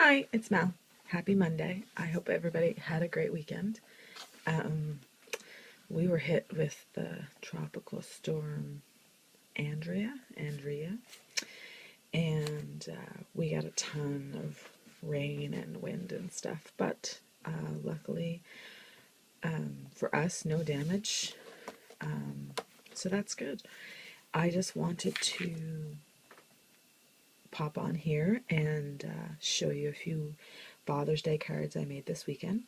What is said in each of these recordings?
Hi, it's Mel. Happy Monday. I hope everybody had a great weekend. Um, we were hit with the tropical storm Andrea, and we got a ton of rain and wind and stuff. But luckily for us, no damage. So that's good. I just wanted to pop on here and show you a few Father's Day cards I made this weekend.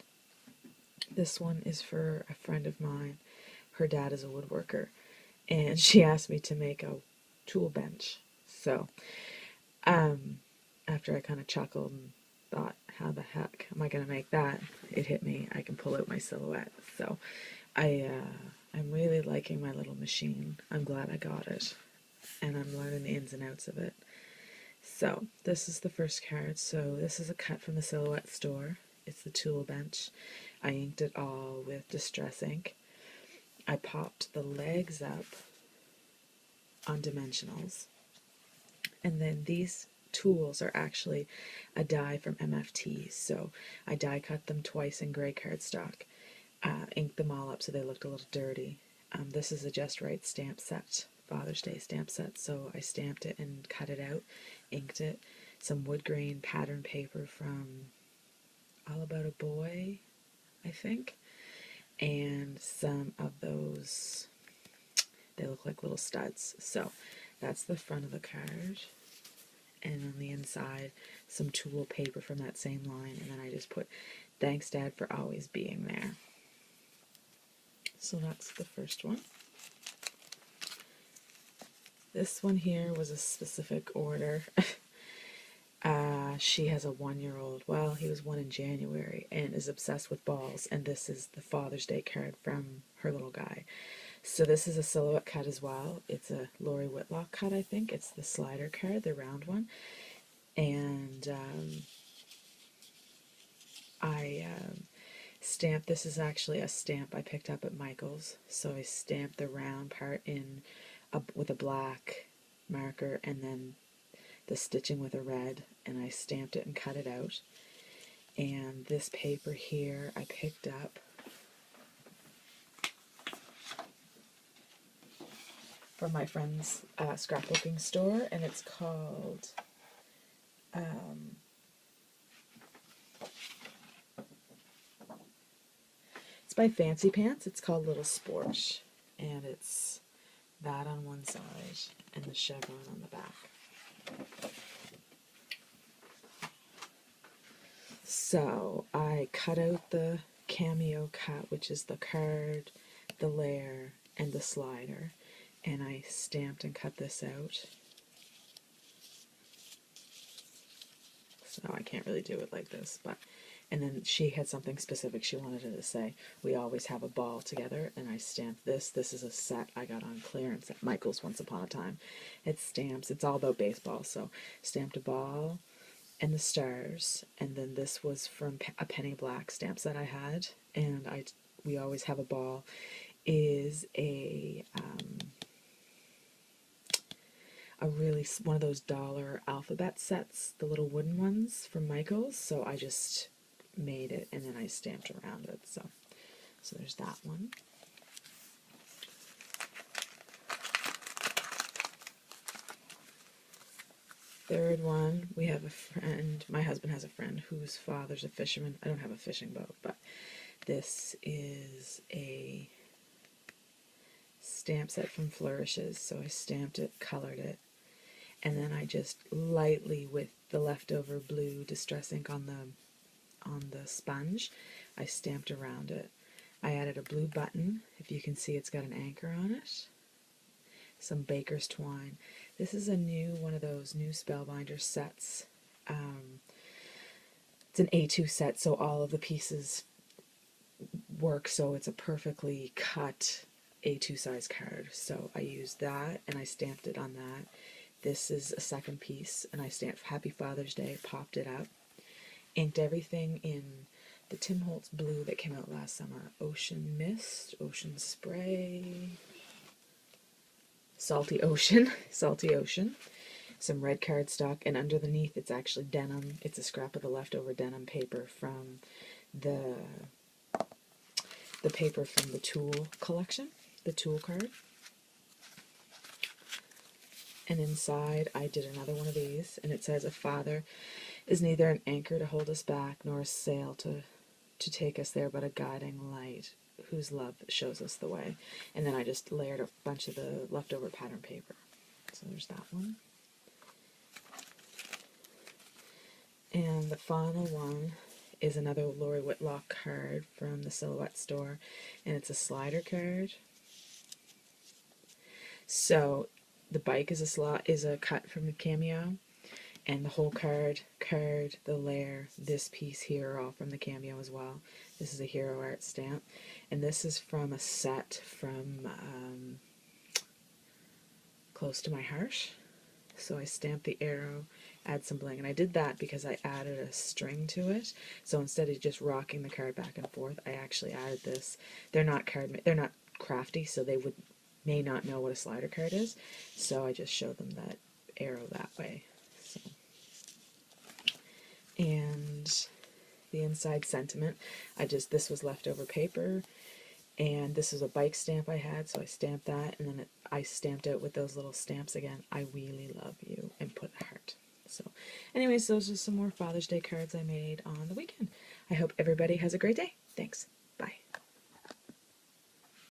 This one is for a friend of mine. Her dad is a woodworker, and she asked me to make a tool bench. So, after I kind of chuckled and thought, how the heck am I going to make that? It hit me. I can pull out my silhouette. So, I'm really liking my little machine. I'm glad I got it, and I'm learning the ins and outs of it. So, this is the first card. So, this is a cut from the Silhouette store. It's the tool bench. I inked it all with Distress ink. I popped the legs up on dimensionals. And then these tools are actually a die from MFT. So I die cut them twice in gray cardstock. Inked them all up so they looked a little dirty. This is a Just Right stamp set, Father's Day stamp set. So I stamped it and cut it out, inked it. Some wood grain pattern paper from All About a Boy, I think. And some of those, they look like little studs. So that's the front of the card. And on the inside, some tool paper from that same line. And then I just put, thanks Dad for always being there. So that's the first one. This one here was a specific order. She has a 1-year-old. Well, he was 1 in January and is obsessed with balls. And this is the Father's Day card from her little guy. So this is a silhouette cut as well. It's a Lori Whitlock cut, I think. It's the slider card, the round one. And I stamped, this is actually a stamp I picked up at Michael's. So I stamped the round part in with a black marker and then the stitching with a red. And I stamped it and cut it out. And this paper here I picked up from my friend's scrapbooking store, and it's called it's by Fancy Pants. It's called Little Sport, and it's that on one side and the chevron on the back. So I cut out the cameo cut, which is the card, the layer, and the slider, and I stamped and cut this out. So I can't really do it like this, but, and then she had something specific she wanted it to say. We always have a ball together, and I stamped this. This is a set I got on clearance at Michael's once upon a time. It's stamps. It's all about baseball, so stamped a ball and the stars, and then this was from a Penny Black stamp set I had, and we always have a ball is a really, one of those dollar alphabet sets, the little wooden ones from Michael's. So I just made it and then I stamped around it. So there's that one. Third one, we have a friend, my husband has a friend whose father's a fisherman. I don't have a fishing boat, but this is a stamp set from Flourishes. So I stamped it, colored it, and then I just lightly, with the leftover blue Distress ink on the sponge, I stamped around it. I added a blue button. If you can see, it's got an anchor on it. Some baker's twine. This is a new, one of those new Spellbinder sets. It's an A2 set, so all of the pieces work, so it's a perfectly cut A2 size card. So I used that and I stamped it on that. This is a second piece, and I stamped Happy Father's Day, popped it up, inked everything in the Tim Holtz blue that came out last summer. Ocean Mist, Ocean Spray, Salty Ocean, Salty Ocean. some red cardstock, and underneath it's actually denim. It's a scrap of the leftover denim paper from the paper from the Tool collection, the Tool card. And inside I did another one of these, and it says, "A father is neither an anchor to hold us back, nor a sail to take us there, but a guiding light whose love shows us the way." And then I just layered a bunch of the leftover pattern paper. So there's that one. And the final one is another Lori Whitlock card from the Silhouette store, and it's a slider card. So the bike is a cut from the Cameo, and the whole card, the layer, this piece here are all from the Cameo as well. This is a Hero Art stamp, and this is from a set from Close to My Heart. So I stamped the arrow, add some bling, and I did that because I added a string to it. So instead of just rocking the card back and forth, I actually added this. They're not crafty, so they may not know what a slider card is. So I just showed them that arrow that way. So, and the inside sentiment, this was leftover paper, and this is a bike stamp I had, so I stamped that, and then I stamped out with those little stamps again, "I really love you," and put a heart. So anyways, those are some more Father's Day cards I made on the weekend. I hope everybody has a great day. Thanks.